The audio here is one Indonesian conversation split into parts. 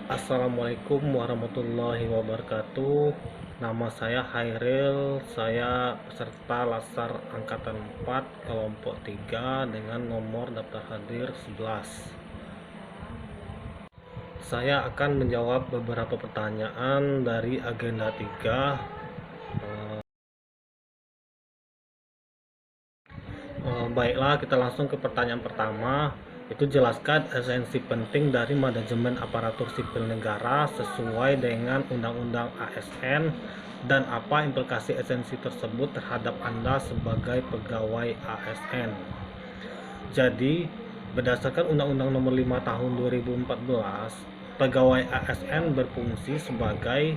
Assalamualaikum warahmatullahi wabarakatuh. Nama saya Hairil, saya peserta Latsar Angkatan 4 kelompok 3 dengan nomor daftar hadir 11. Saya akan menjawab beberapa pertanyaan dari agenda 3. Baiklah, kita langsung ke pertanyaan pertama. Itu jelaskan esensi penting dari manajemen aparatur sipil negara sesuai dengan Undang-Undang ASN dan apa implikasi esensi tersebut terhadap Anda sebagai pegawai ASN. Jadi, berdasarkan Undang-Undang Nomor 5 Tahun 2014, pegawai ASN berfungsi sebagai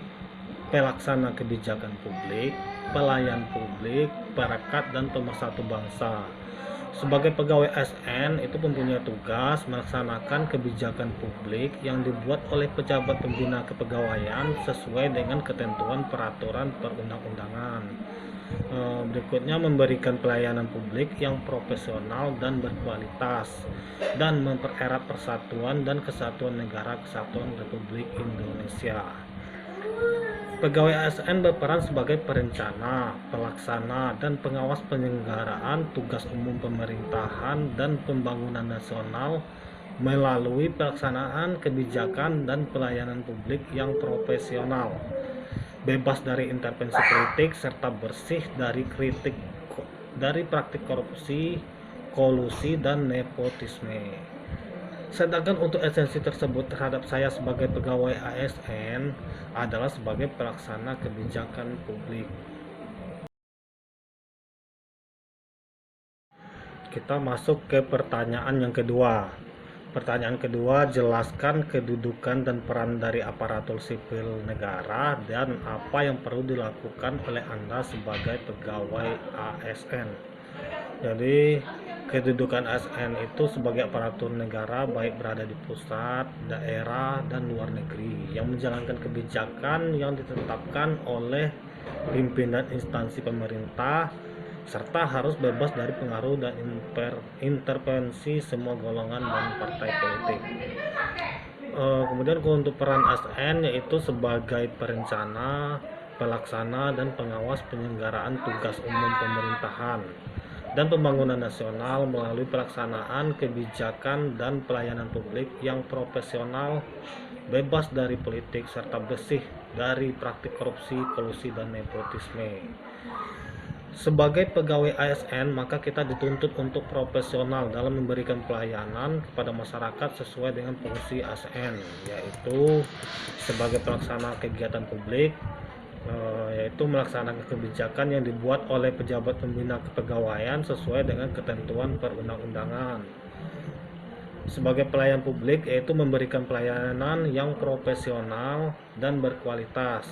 pelaksana kebijakan publik, pelayan publik, perekat, dan pemersatu bangsa. Sebagai pegawai ASN itu mempunyai tugas melaksanakan kebijakan publik yang dibuat oleh pejabat pembina kepegawaian sesuai dengan ketentuan peraturan perundang-undangan. Berikutnya memberikan pelayanan publik yang profesional dan berkualitas dan mempererat persatuan dan kesatuan negara kesatuan Republik Indonesia. Pegawai ASN berperan sebagai perencana, pelaksana, dan pengawas penyelenggaraan tugas umum pemerintahan dan pembangunan nasional melalui pelaksanaan kebijakan dan pelayanan publik yang profesional, bebas dari intervensi politik, serta bersih dari praktik korupsi, kolusi, dan nepotisme. Sedangkan untuk esensi tersebut terhadap saya sebagai pegawai ASN adalah sebagai pelaksana kebijakan publik. Kita masuk ke pertanyaan yang kedua. Pertanyaan kedua, jelaskan kedudukan dan peran dari aparatur sipil negara dan apa yang perlu dilakukan oleh Anda sebagai pegawai ASN. Jadi kedudukan ASN itu sebagai aparatur negara baik berada di pusat, daerah, dan luar negeri yang menjalankan kebijakan yang ditetapkan oleh pimpinan instansi pemerintah serta harus bebas dari pengaruh dan intervensi semua golongan dan partai politik. Kemudian untuk peran ASN yaitu sebagai perencana, pelaksana, dan pengawas penyelenggaraan tugas umum pemerintahan dan pembangunan nasional melalui pelaksanaan kebijakan dan pelayanan publik yang profesional, bebas dari politik, serta bersih dari praktik korupsi, kolusi, dan nepotisme. Sebagai pegawai ASN, maka kita dituntut untuk profesional dalam memberikan pelayanan kepada masyarakat sesuai dengan fungsi ASN, yaitu sebagai pelaksana kegiatan publik, yaitu melaksanakan kebijakan yang dibuat oleh pejabat pembina kepegawaian sesuai dengan ketentuan perundang-undangan. Sebagai pelayan publik yaitu memberikan pelayanan yang profesional dan berkualitas.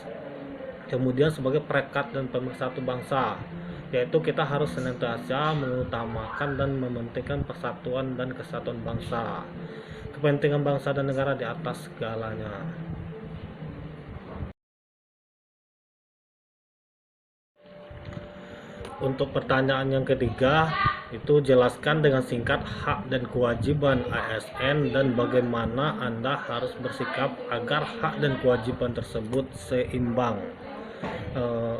Kemudian sebagai perekat dan pemersatu bangsa, yaitu kita harus senantiasa mengutamakan dan mementingkan persatuan dan kesatuan bangsa. Kepentingan bangsa dan negara di atas segalanya. Untuk pertanyaan yang ketiga, itu jelaskan dengan singkat hak dan kewajiban ASN dan bagaimana Anda harus bersikap agar hak dan kewajiban tersebut seimbang.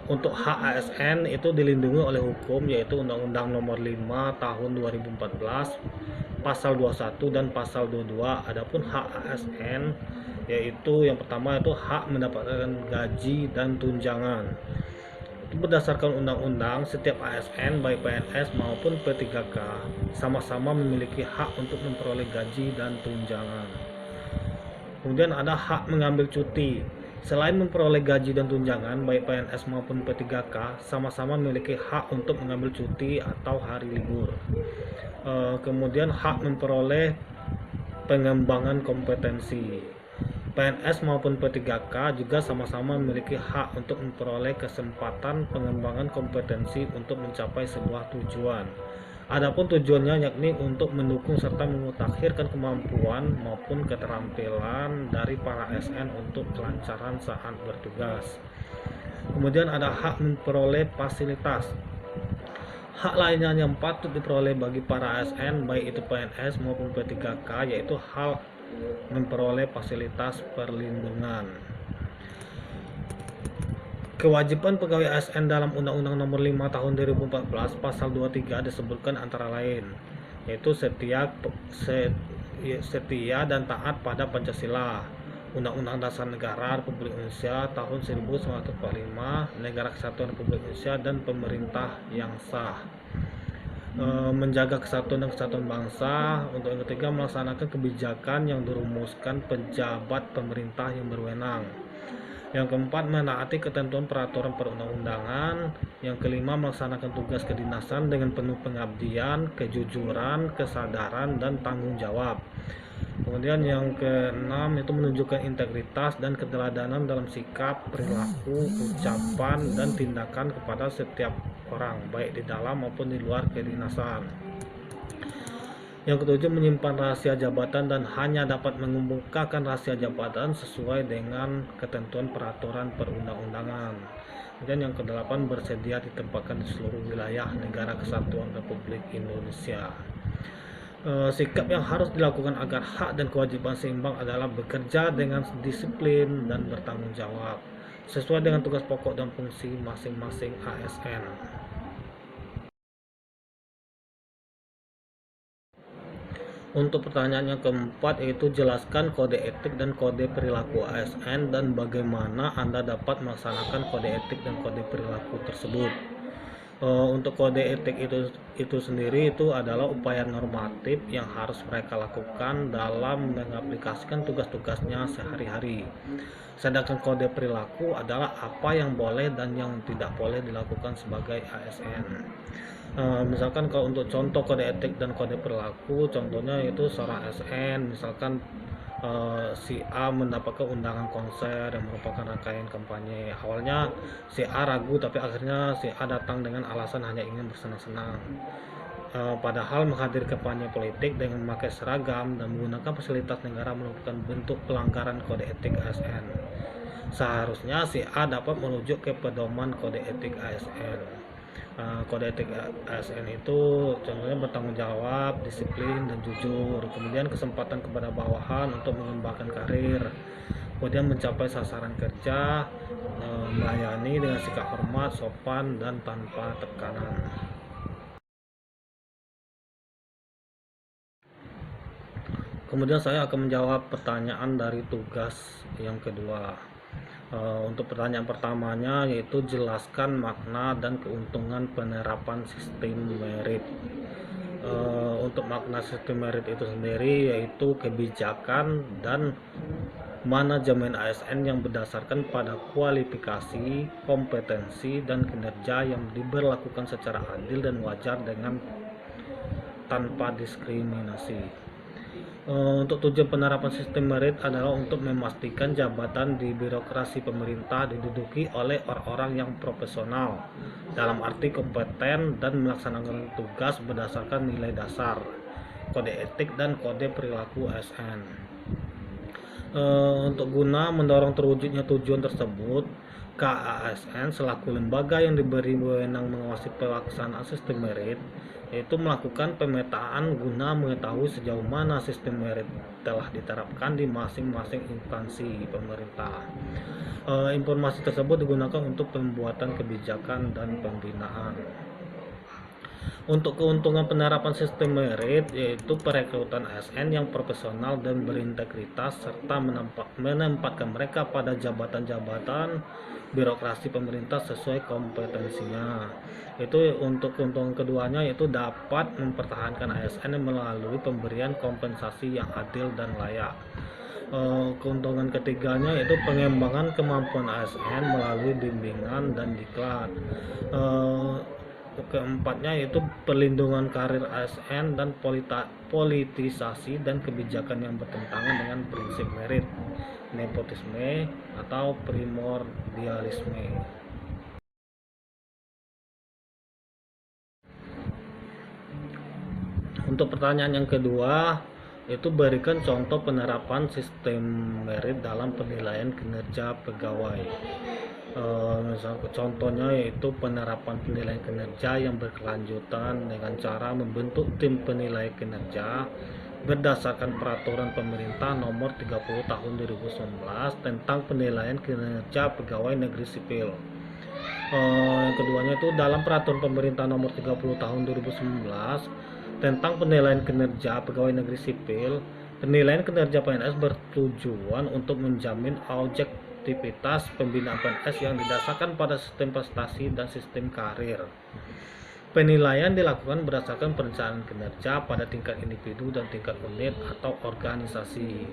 Untuk hak ASN itu dilindungi oleh hukum yaitu Undang-Undang Nomor 5 Tahun 2014 Pasal 21 dan Pasal 22. Adapun hak ASN yaitu yang pertama itu hak mendapatkan gaji dan tunjangan. Berdasarkan undang-undang, setiap ASN baik PNS maupun P3K sama-sama memiliki hak untuk memperoleh gaji dan tunjangan. Kemudian ada hak mengambil cuti. Selain memperoleh gaji dan tunjangan, baik PNS maupun P3K sama-sama memiliki hak untuk mengambil cuti atau hari libur. Kemudian hak memperoleh pengembangan kompetensi. PNS maupun P3K juga sama-sama memiliki hak untuk memperoleh kesempatan pengembangan kompetensi untuk mencapai sebuah tujuan. Adapun tujuannya yakni untuk mendukung serta memutakhirkan kemampuan maupun keterampilan dari para ASN untuk kelancaran saat bertugas. Kemudian ada hak memperoleh fasilitas. Hak lainnya yang patut diperoleh bagi para ASN baik itu PNS maupun P3K yaitu memperoleh fasilitas perlindungan. Kewajiban pegawai ASN dalam Undang-Undang Nomor 5 Tahun 2014 Pasal 23 disebutkan antara lain yaitu setia dan taat pada Pancasila, Undang-Undang Dasar Negara Republik Indonesia Tahun 1945, Negara Kesatuan Republik Indonesia, dan pemerintah yang sah. Menjaga kesatuan dan kesatuan bangsa. Untuk yang ketiga, melaksanakan kebijakan yang dirumuskan pejabat pemerintah yang berwenang. Yang keempat, menaati ketentuan peraturan perundang-undangan. Yang kelima, melaksanakan tugas kedinasan dengan penuh pengabdian, kejujuran, kesadaran, dan tanggung jawab. Kemudian yang keenam itu menunjukkan integritas dan keteladanan dalam sikap, perilaku, ucapan, dan tindakan kepada setiap orang, baik di dalam maupun di luar kedinasan. Yang ketujuh, menyimpan rahasia jabatan dan hanya dapat mengemukakan rahasia jabatan sesuai dengan ketentuan peraturan perundang-undangan. Dan yang kedelapan, bersedia ditempatkan di seluruh wilayah Negara Kesatuan Republik Indonesia. Sikap yang harus dilakukan agar hak dan kewajiban seimbang adalah bekerja dengan disiplin dan bertanggung jawab sesuai dengan tugas pokok dan fungsi masing-masing ASN. Untuk pertanyaan yang keempat, yaitu jelaskan kode etik dan kode perilaku ASN dan bagaimana Anda dapat melaksanakan kode etik dan kode perilaku tersebut. Untuk kode etik itu sendiri itu adalah upaya normatif yang harus mereka lakukan dalam mengaplikasikan tugas-tugasnya sehari-hari. Sedangkan kode perilaku adalah apa yang boleh dan yang tidak boleh dilakukan sebagai ASN. Misalkan kalau untuk contoh kode etik dan kode perilaku, contohnya itu seorang ASN, misalkan si A mendapatkan undangan konser yang merupakan rangkaian kampanye. Awalnya si A ragu, tapi akhirnya si A datang dengan alasan hanya ingin bersenang-senang. Padahal menghadiri kampanye politik dengan memakai seragam dan menggunakan fasilitas negara merupakan bentuk pelanggaran kode etik ASN. Seharusnya si A dapat merujuk ke pedoman kode etik ASN. Kode etik ASN itu contohnya bertanggung jawab, disiplin, dan jujur. Kemudian kesempatan kepada bawahan untuk mengembangkan karir. Kemudian mencapai sasaran kerja, melayani dengan sikap hormat, sopan, dan tanpa tekanan. Kemudian saya akan menjawab pertanyaan dari tugas yang kedua. Untuk pertanyaan pertamanya yaitu jelaskan makna dan keuntungan penerapan sistem merit. Untuk makna sistem merit itu sendiri yaitu kebijakan dan manajemen ASN yang berdasarkan pada kualifikasi, kompetensi, dan kinerja yang diberlakukan secara adil dan wajar dengan tanpa diskriminasi. Untuk tujuan penerapan sistem merit adalah untuk memastikan jabatan di birokrasi pemerintah diduduki oleh orang-orang yang profesional dalam arti kompeten dan melaksanakan tugas berdasarkan nilai dasar, kode etik, dan kode perilaku ASN. Untuk guna mendorong terwujudnya tujuan tersebut, KASN selaku lembaga yang diberi wewenang mengawasi pelaksanaan sistem merit yaitu melakukan pemetaan guna mengetahui sejauh mana sistem merit telah diterapkan di masing-masing instansi pemerintah. Informasi tersebut digunakan untuk pembuatan kebijakan dan pembinaan. Untuk keuntungan penerapan sistem merit yaitu perekrutan ASN yang profesional dan berintegritas serta menempatkan mereka pada jabatan-jabatan birokrasi pemerintah sesuai kompetensinya. Itu untuk keuntungan keduanya yaitu dapat mempertahankan ASN melalui pemberian kompensasi yang adil dan layak. Keuntungan ketiganya yaitu pengembangan kemampuan ASN melalui bimbingan dan diklat. Keempatnya yaitu perlindungan karir ASN dan politisasi dan kebijakan yang bertentangan dengan prinsip merit, nepotisme, atau primordialisme. Untuk pertanyaan yang kedua, itu berikan contoh penerapan sistem merit dalam penilaian kinerja pegawai. Contohnya yaitu penerapan penilaian kinerja yang berkelanjutan dengan cara membentuk tim penilai kinerja berdasarkan peraturan pemerintah nomor 30 tahun 2019 tentang penilaian kinerja pegawai negeri sipil. Yang keduanya itu dalam peraturan pemerintah nomor 30 tahun 2019 tentang penilaian kinerja pegawai negeri sipil. Penilaian kinerja PNS bertujuan untuk menjamin objektivitas pembinaan PNS yang didasarkan pada sistem prestasi dan sistem karir. Penilaian dilakukan berdasarkan perencanaan kinerja pada tingkat individu dan tingkat unit atau organisasi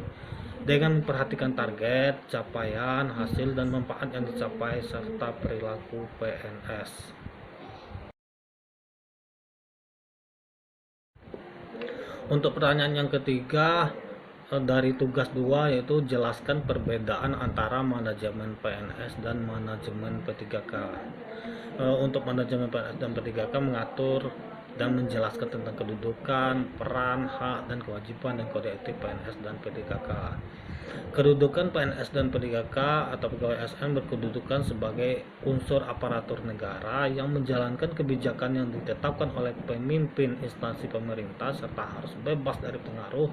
dengan memperhatikan target, capaian, hasil, dan manfaat yang dicapai serta perilaku PNS. Untuk pertanyaan yang ketiga dari tugas 2 yaitu jelaskan perbedaan antara manajemen PNS dan manajemen P3K. Untuk manajemen PNS dan P3K mengatur dan menjelaskan tentang kedudukan, peran, hak, dan kewajiban dan kode etik PNS dan P3K. Kedudukan PNS dan P3K atau pegawai ASN berkedudukan sebagai unsur aparatur negara yang menjalankan kebijakan yang ditetapkan oleh pemimpin instansi pemerintah serta harus bebas dari pengaruh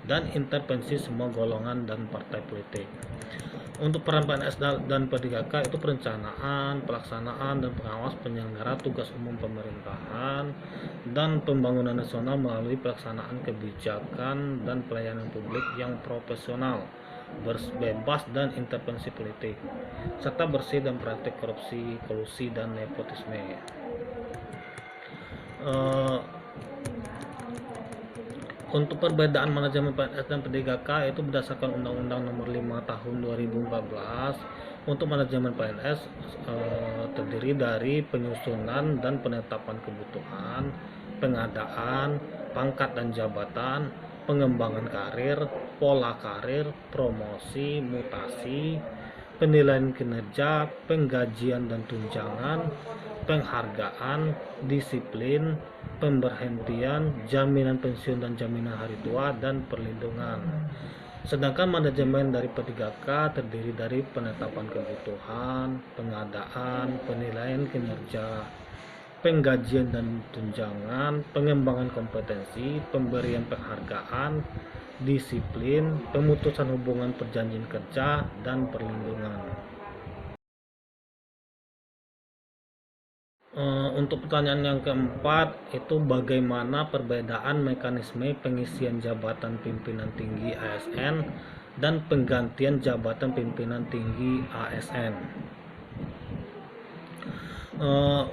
dan intervensi semua golongan dan partai politik. Untuk peran PNS dan P3K itu perencanaan, pelaksanaan, dan pengawas penyelenggara tugas umum pemerintahan dan pembangunan nasional melalui pelaksanaan kebijakan dan pelayanan publik yang profesional, bebas dan intervensi politik, serta bersih dan praktik korupsi, kolusi, dan nepotisme. Untuk perbedaan manajemen PNS dan P3K itu berdasarkan Undang-Undang Nomor 5 Tahun 2014. Untuk manajemen PNS terdiri dari penyusunan dan penetapan kebutuhan, pengadaan, pangkat dan jabatan, pengembangan karir, pola karir, promosi, mutasi, penilaian kinerja, penggajian dan tunjangan, penghargaan, disiplin, pemberhentian, jaminan pensiun dan jaminan hari tua, dan perlindungan. Sedangkan manajemen dari P3K terdiri dari penetapan kebutuhan, pengadaan, penilaian kinerja, penggajian dan tunjangan, pengembangan kompetensi, pemberian penghargaan, disiplin, pemutusan hubungan perjanjian kerja, dan perlindungan. Untuk pertanyaan yang keempat itu bagaimana perbedaan mekanisme pengisian jabatan pimpinan tinggi ASN dan penggantian jabatan pimpinan tinggi ASN.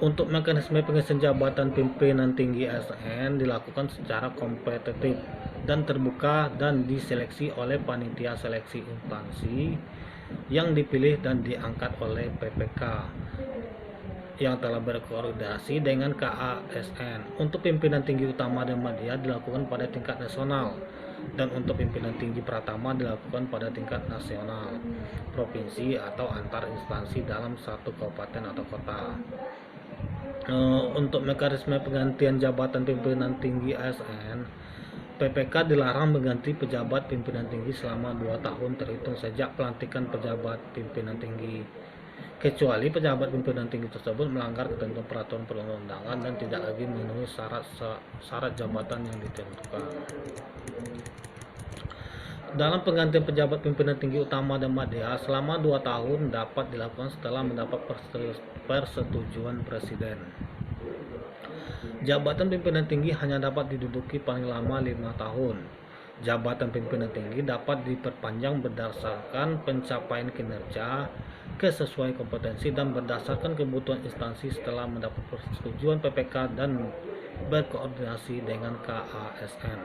Untuk mekanisme pengisian jabatan pimpinan tinggi ASN dilakukan secara kompetitif dan terbuka dan diseleksi oleh panitia seleksi instansi yang dipilih dan diangkat oleh PPK yang telah berkoordinasi dengan KASN. Untuk pimpinan tinggi utama dan media dilakukan pada tingkat nasional, dan untuk pimpinan tinggi pratama dilakukan pada tingkat nasional, provinsi, atau antar instansi dalam satu kabupaten atau kota. Untuk mekanisme penggantian jabatan pimpinan tinggi ASN, PPK dilarang mengganti pejabat pimpinan tinggi selama 2 tahun terhitung sejak pelantikan pejabat pimpinan tinggi, kecuali pejabat pimpinan tinggi tersebut melanggar ketentuan peraturan perundang-undangan dan tidak lagi memenuhi syarat jabatan yang ditentukan. Dalam penggantian pejabat pimpinan tinggi utama dan media selama 2 tahun dapat dilakukan setelah mendapat persetujuan Presiden. Jabatan pimpinan tinggi hanya dapat diduduki paling lama 5 tahun. Jabatan pimpinan tinggi dapat diperpanjang berdasarkan pencapaian kinerja, kesesuaian kompetensi, dan berdasarkan kebutuhan instansi setelah mendapat persetujuan PPK dan berkoordinasi dengan KASN.